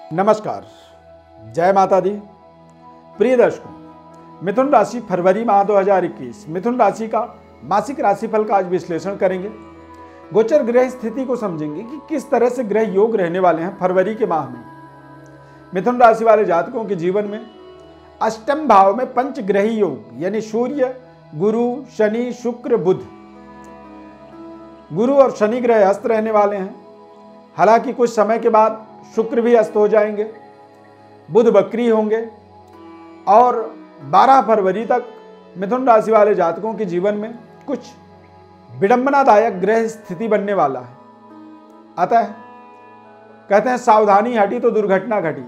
नमस्कार, जय माता दी। प्रिय दर्शकों, मिथुन राशि फरवरी माह 2021 मिथुन राशि का मासिक राशिफल का आज विश्लेषण करेंगे। गोचर ग्रह स्थिति को समझेंगे कि किस तरह से ग्रह योग रहने वाले हैं फरवरी के माह में। मिथुन राशि वाले जातकों के जीवन में अष्टम भाव में पंच ग्रही योग यानी सूर्य, गुरु, शनि, शुक्र, बुध। गुरु और शनि ग्रह अस्त रहने वाले हैं। हालांकि कुछ समय के बाद शुक्र भी अस्त हो जाएंगे, बुध बकरी होंगे और 12 फरवरी तक मिथुन राशि वाले जातकों के जीवन में कुछ विडंबनादायक ग्रह स्थिति बनने वाला है। अतः कहते हैं सावधानी हटी तो दुर्घटना घटी।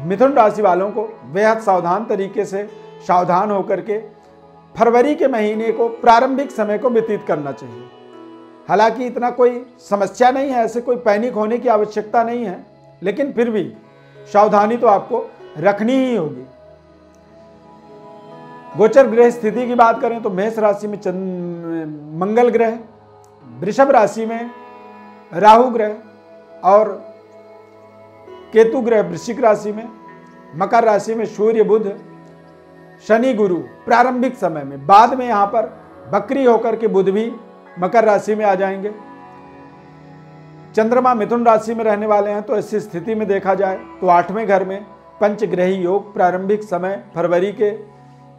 मिथुन राशि वालों को बेहद सावधान तरीके से सावधान होकर के फरवरी के महीने को प्रारंभिक समय को व्यतीत करना चाहिए। हालांकि इतना कोई समस्या नहीं है, ऐसे कोई पैनिक होने की आवश्यकता नहीं है, लेकिन फिर भी सावधानी तो आपको रखनी ही होगी। गोचर ग्रह स्थिति की बात करें तो मेष राशि में मंगल ग्रह, वृषभ राशि में राहु ग्रह और केतु ग्रह वृश्चिक राशि में, मकर राशि में सूर्य, बुध, शनि, गुरु प्रारंभिक समय में। बाद में यहां पर बकरी होकर के बुध भी मकर राशि में आ जाएंगे। चंद्रमा मिथुन राशि में रहने वाले हैं। तो ऐसी स्थिति में देखा जाए तो 8वें घर में पंचग्रही योग प्रारंभिक समय फरवरी के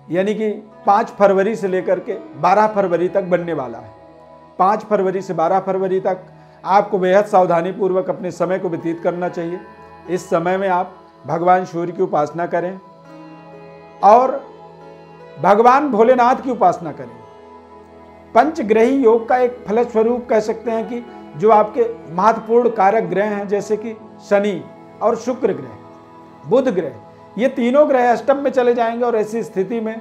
यानी कि 5 फरवरी से लेकर के 12 फरवरी तक बनने वाला है। 5 फरवरी से 12 फरवरी तक आपको बेहद सावधानी पूर्वक अपने समय को व्यतीत करना चाहिए। इस समय में आप भगवान सूर्य की उपासना करें और भगवान भोलेनाथ की उपासना करें। पंचग्रही योग का एक फलस्वरूप कह सकते हैं कि जो आपके महत्वपूर्ण कारक ग्रह हैं जैसे कि शनि और शुक्र ग्रह, बुध ग्रह, ये तीनों ग्रह अष्टम में चले जाएंगे और ऐसी स्थिति में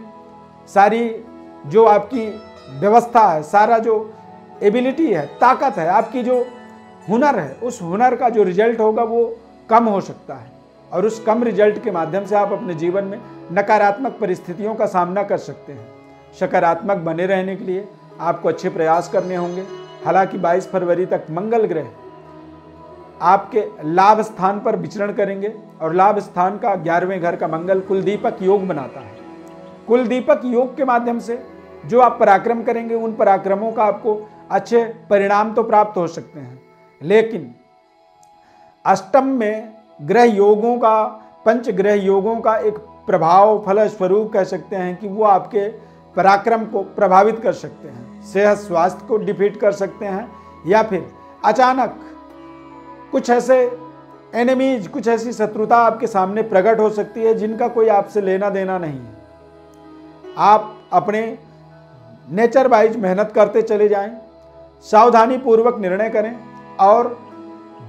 सारी जो आपकी व्यवस्था है, सारा जो एबिलिटी है, ताकत है, आपकी जो हुनर है, उस हुनर का जो रिजल्ट होगा वो कम हो सकता है और उस कम रिजल्ट के माध्यम से आप अपने जीवन में नकारात्मक परिस्थितियों का सामना कर सकते हैं। सकारात्मक बने रहने के लिए आपको अच्छे प्रयास करने होंगे। हालांकि 22 फरवरी तक मंगल ग्रह आपके लाभ स्थान पर विचरण करेंगे और लाभ स्थान का 11वें घर का मंगल कुलदीपक योग बनाता है। कुलदीपक योग के माध्यम से जो आप पराक्रम करेंगे उन पराक्रमों का आपको अच्छे परिणाम तो प्राप्त हो सकते हैं, लेकिन अष्टम में ग्रह योगों का, पंच ग्रह योगों का एक प्रभाव फलस्वरूप कह सकते हैं कि वो आपके पराक्रम को प्रभावित कर सकते हैं, सेहत स्वास्थ्य को डिफीट कर सकते हैं या फिर अचानक कुछ ऐसे एनिमीज, कुछ ऐसी शत्रुता आपके सामने प्रकट हो सकती है जिनका कोई आपसे लेना देना नहीं है। आप अपने नेचर वाइज मेहनत करते चले जाएं, सावधानी पूर्वक निर्णय करें और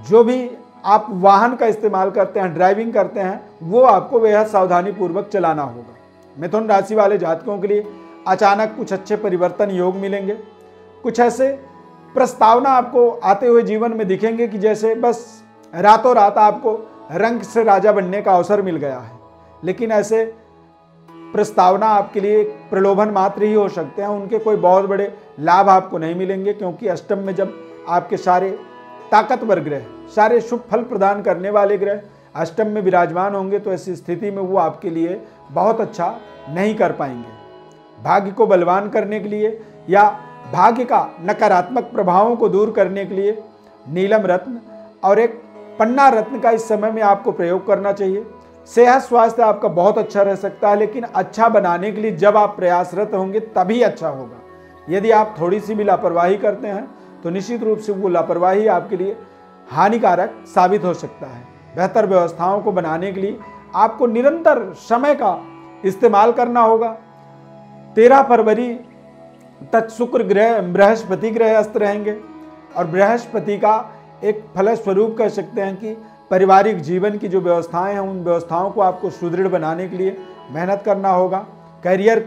जो भी आप वाहन का इस्तेमाल करते हैं, ड्राइविंग करते हैं, वो आपको बेहद सावधानी पूर्वक चलाना होगा। मिथुन राशि वाले जातकों के लिए अचानक कुछ अच्छे परिवर्तन योग मिलेंगे। कुछ ऐसे प्रस्तावना आपको आते हुए जीवन में दिखेंगे कि जैसे बस रातों रात आपको रंग से राजा बनने का अवसर मिल गया है, लेकिन ऐसे प्रस्तावना आपके लिए प्रलोभन मात्र ही हो सकते हैं। उनके कोई बहुत बड़े लाभ आपको नहीं मिलेंगे, क्योंकि अष्टम में जब आपके सारे ताकतवर ग्रह, सारे शुभ फल प्रदान करने वाले ग्रह अष्टम में विराजमान होंगे तो ऐसी स्थिति में वो आपके लिए बहुत अच्छा नहीं कर पाएंगे। भाग्य को बलवान करने के लिए या भाग्य का नकारात्मक प्रभावों को दूर करने के लिए नीलम रत्न और एक पन्ना रत्न का इस समय में आपको प्रयोग करना चाहिए। सेहत स्वास्थ्य आपका बहुत अच्छा रह सकता है, लेकिन अच्छा बनाने के लिए जब आप प्रयासरत होंगे तभी अच्छा होगा। यदि आप थोड़ी सी भी लापरवाही करते हैं तो निश्चित रूप से वो लापरवाही आपके लिए हानिकारक साबित हो सकता है। बेहतर व्यवस्थाओं को बनाने के लिए आपको निरंतर समय का इस्तेमाल करना होगा। 13 फरवरी तक शुक्र ग्रह, बृहस्पति ग्रह अस्त रहेंगे और बृहस्पति का एक फलस्वरूप कह सकते हैं कि पारिवारिक जीवन की जो व्यवस्थाएं हैं उन व्यवस्थाओं को आपको सुदृढ़ बनाने के लिए मेहनत करना होगा। करियर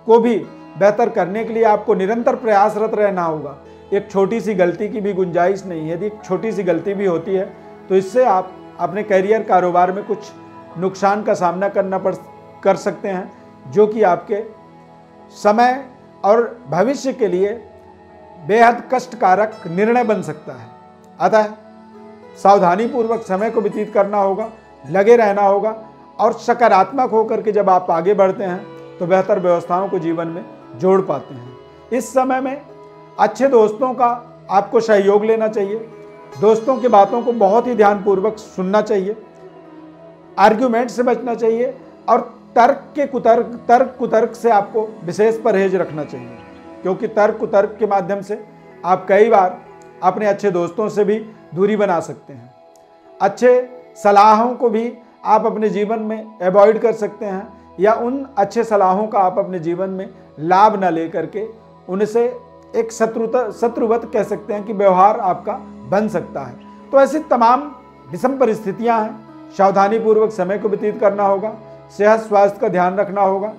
को भी बेहतर करने के लिए आपको निरंतर प्रयासरत रहना होगा। एक छोटी सी गलती की भी गुंजाइश नहीं है। यदि एक छोटी सी गलती भी होती है तो इससे आप अपने करियर कारोबार में कुछ नुकसान का सामना कर सकते हैं, जो कि आपके समय और भविष्य के लिए बेहद कष्टकारक निर्णय बन सकता है। अतः सावधानी पूर्वक समय को व्यतीत करना होगा, लगे रहना होगा और सकारात्मक होकर के जब आप आगे बढ़ते हैं तो बेहतर व्यवस्थाओं को जीवन में जोड़ पाते हैं। इस समय में अच्छे दोस्तों का आपको सहयोग लेना चाहिए, दोस्तों की बातों को बहुत ही ध्यानपूर्वक सुनना चाहिए, आर्ग्यूमेंट से बचना चाहिए और तर्क कुतर्क से आपको विशेष परहेज रखना चाहिए, क्योंकि तर्क कुतर्क के माध्यम से आप कई बार अपने अच्छे दोस्तों से भी दूरी बना सकते हैं। अच्छे सलाहों को भी आप अपने जीवन में अवॉइड कर सकते हैं या उन अच्छे सलाहों का आप अपने जीवन में लाभ न लेकर के उनसे एक शत्रुवत कह सकते हैं कि व्यवहार आपका बन सकता है। तो ऐसी तमाम विषम परिस्थितियां हैं, सावधानी पूर्वक समय को व्यतीत करना होगा, सेहत स्वास्थ्य का ध्यान रखना होगा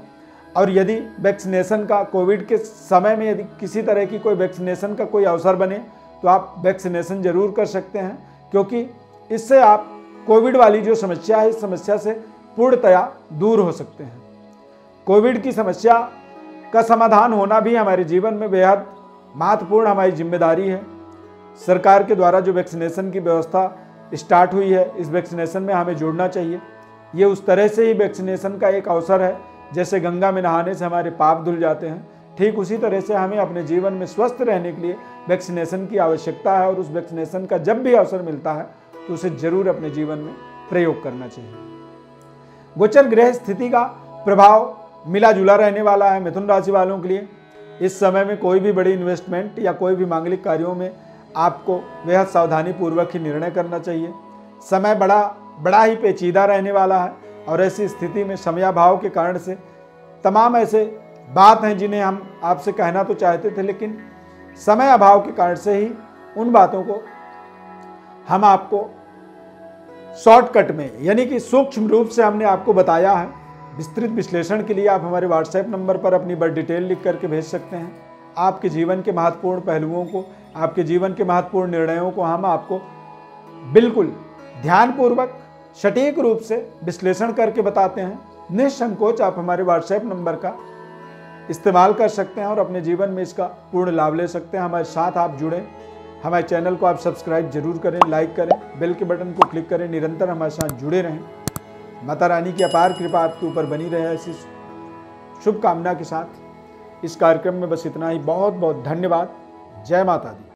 और यदि वैक्सीनेशन का कोविड के समय में यदि किसी तरह की कोई वैक्सीनेशन का कोई अवसर बने तो आप वैक्सीनेशन जरूर कर सकते हैं, क्योंकि इससे आप कोविड वाली जो समस्या है इस समस्या से पूर्णतया दूर हो सकते हैं। कोविड की समस्या का समाधान होना भी हमारे जीवन में बेहद महत्वपूर्ण हमारी जिम्मेदारी है। सरकार के द्वारा जो वैक्सीनेशन की व्यवस्था स्टार्ट हुई है, इस वैक्सीनेशन में हमें जुड़ना चाहिए। ये उस तरह से ही वैक्सीनेशन का एक अवसर है, जैसे गंगा में नहाने से हमारे पाप धुल जाते हैं, ठीक उसी तरह से हमें अपने जीवन में स्वस्थ रहने के लिए वैक्सीनेशन की आवश्यकता है और उस वैक्सीनेशन का जब भी अवसर मिलता है तो उसे जरूर अपने जीवन में प्रयोग करना चाहिए। गोचर ग्रह स्थिति का प्रभाव मिला जुला रहने वाला है मिथुन राशि वालों के लिए। इस समय में कोई भी बड़ी इन्वेस्टमेंट या कोई भी मांगलिक कार्यों में आपको बेहद सावधानी पूर्वक ही निर्णय करना चाहिए। समय बड़ा ही पेचीदा रहने वाला है और ऐसी स्थिति में समयाभाव के कारण से तमाम ऐसे बात हैं जिन्हें हम आपसे कहना तो चाहते थे, लेकिन समय अभाव के कारण से ही उन बातों को हम आपको शॉर्टकट में यानी कि सूक्ष्म रूप से हमने आपको बताया है। विस्तृत विश्लेषण के लिए आप हमारे व्हाट्सएप नंबर पर अपनी बर्थ डिटेल लिख करके भेज सकते हैं। आपके जीवन के महत्वपूर्ण पहलुओं को, आपके जीवन के महत्वपूर्ण निर्णयों को हम आपको बिल्कुल ध्यानपूर्वक सटीक रूप से विश्लेषण करके बताते हैं। निसंकोच आप हमारे व्हाट्सएप नंबर का इस्तेमाल कर सकते हैं और अपने जीवन में इसका पूर्ण लाभ ले सकते हैं। हमारे साथ आप जुड़ें, हमारे चैनल को आप सब्सक्राइब जरूर करें, लाइक करें, बेल के बटन को क्लिक करें, निरंतर हमारे साथ जुड़े रहें। माता रानी की अपार कृपा आपके ऊपर बनी रहे, ऐसी शुभकामना के साथ इस कार्यक्रम में बस इतना ही। बहुत बहुत धन्यवाद। जय माता दी।